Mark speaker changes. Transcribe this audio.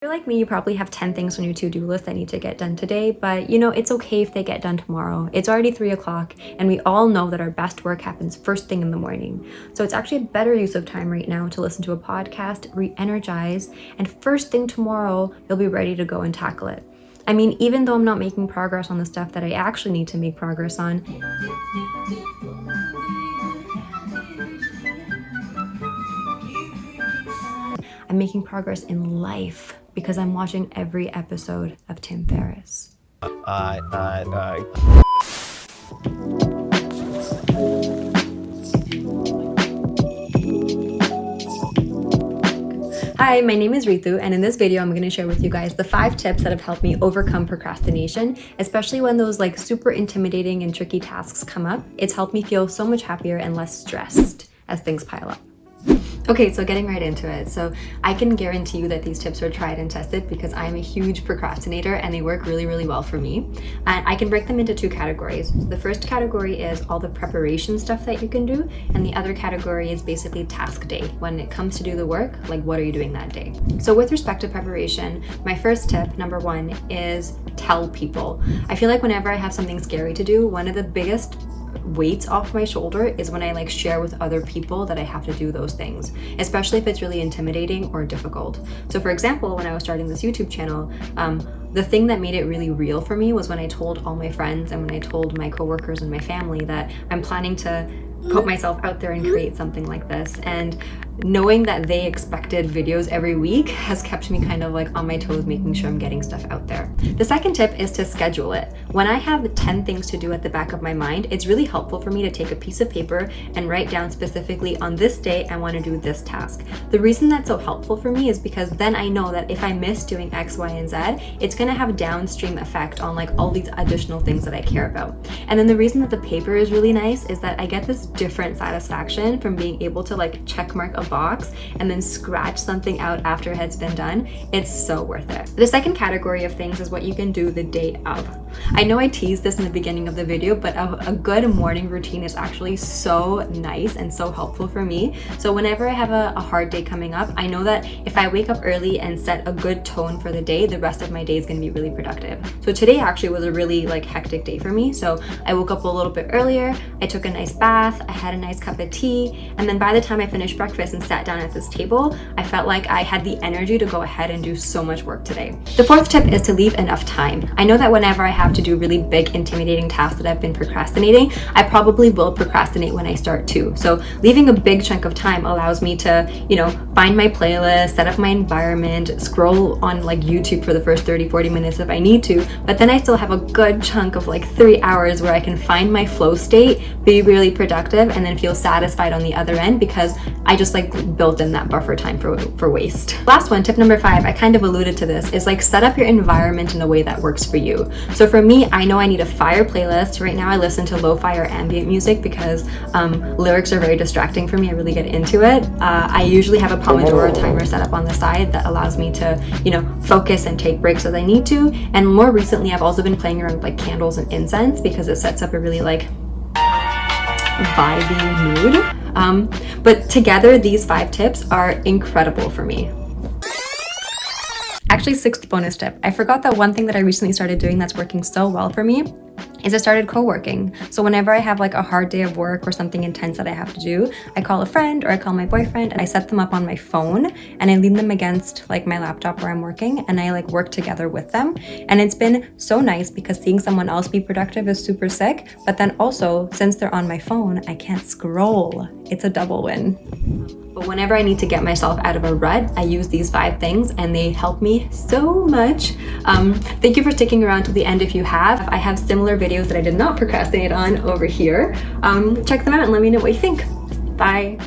Speaker 1: If you're like me, you probably have 10 things on your to-do list that need to get done today, but it's okay if they get done tomorrow. It's already 3 o'clock, and we all know that our best work happens first thing in the morning. So it's actually a better use of time right now to listen to a podcast, re-energize, and first thing tomorrow, you'll be ready to go and tackle it. I mean, even though I'm not making progress on the stuff that I actually need to make progress on, I'm making progress in life because I'm watching every episode of Tim Ferriss. Hi, my name is Ritu, and in this video, I'm going to share with you guys the 5 tips that have helped me overcome procrastination, especially when those super intimidating and tricky tasks come up. It's helped me feel so much happier and less stressed as things pile up. Okay, so getting right into it. So I can guarantee you that these tips are tried and tested because I'm a huge procrastinator and they work really, really well for me. And I can break them into 2 categories. The first category is all the preparation stuff that you can do, and the other category is basically task day. When it comes to do the work, like what are you doing that day? So with respect to preparation, my first tip, number 1, is tell people. I feel like whenever I have something scary to do, one of the biggest weights off my shoulder is when I share with other people that I have to do those things, especially if it's really intimidating or difficult. So for example, when I was starting this YouTube channel, the thing that made it really real for me was when I told all my friends and when I told my coworkers and my family that I'm planning to put myself out there and create something like this. And knowing that they expected videos every week has kept me kind of on my toes, making sure I'm getting stuff out there. The second tip is to schedule it. When I have 10 things to do at the back of my mind, it's really helpful for me to take a piece of paper and write down specifically on this day I want to do this task. The reason that's so helpful for me is because then I know that if I miss doing X, Y, and Z, it's going to have a downstream effect on all these additional things that I care about. And then the reason that the paper is really nice is that I get this different satisfaction from being able to check mark a box and then scratch something out after it's been done. It's so worth it. The second category of things is what you can do the day of. I know I teased this in the beginning of the video, but a good morning routine is actually so nice and so helpful for me. So whenever I have a hard day coming up, I know that if I wake up early and set a good tone for the day, the rest of my day is going to be really productive. So today actually was a really hectic day for me. So I woke up a little bit earlier, I took a nice bath, I had a nice cup of tea, and then by the time I finished breakfast and sat down at this table, I felt like I had the energy to go ahead and do so much work today. The fourth tip is to leave enough time. I know that whenever I have to do really big, intimidating tasks that I've been procrastinating, I probably will procrastinate when I start too. So leaving a big chunk of time allows me to, find my playlist, set up my environment, scroll on YouTube for the first 30-40 minutes if I need to, but then I still have a good chunk of 3 hours where I can find my flow state, be really productive, and then feel satisfied on the other end because I just built in that buffer time for waste. Last one, tip number 5, I kind of alluded to this, is set up your environment in a way that works for you. So for me, I know I need a fire playlist. Right now I listen to lo-fi or ambient music because lyrics are very distracting for me. I really get into it. I usually have a Pomodoro timer set up on the side that allows me to, focus and take breaks as I need to. And more recently, I've also been playing around with candles and incense because it sets up a really vibey mood. But together, these 5 tips are incredible for me. Actually, 6th bonus tip. I forgot that one thing that I recently started doing that's working so well for me is I started co-working. So whenever I have a hard day of work or something intense that I have to do, I call a friend or I call my boyfriend and I set them up on my phone and I lean them against my laptop where I'm working and I work together with them. And it's been so nice because seeing someone else be productive is super sick, but then also since they're on my phone, I can't scroll. It's a double win. But whenever I need to get myself out of a rut, I use these 5 things and they help me so much. Thank you for sticking around to the end if you have. I have similar videos that I did not procrastinate on over here. Check them out and let me know what you think. Bye.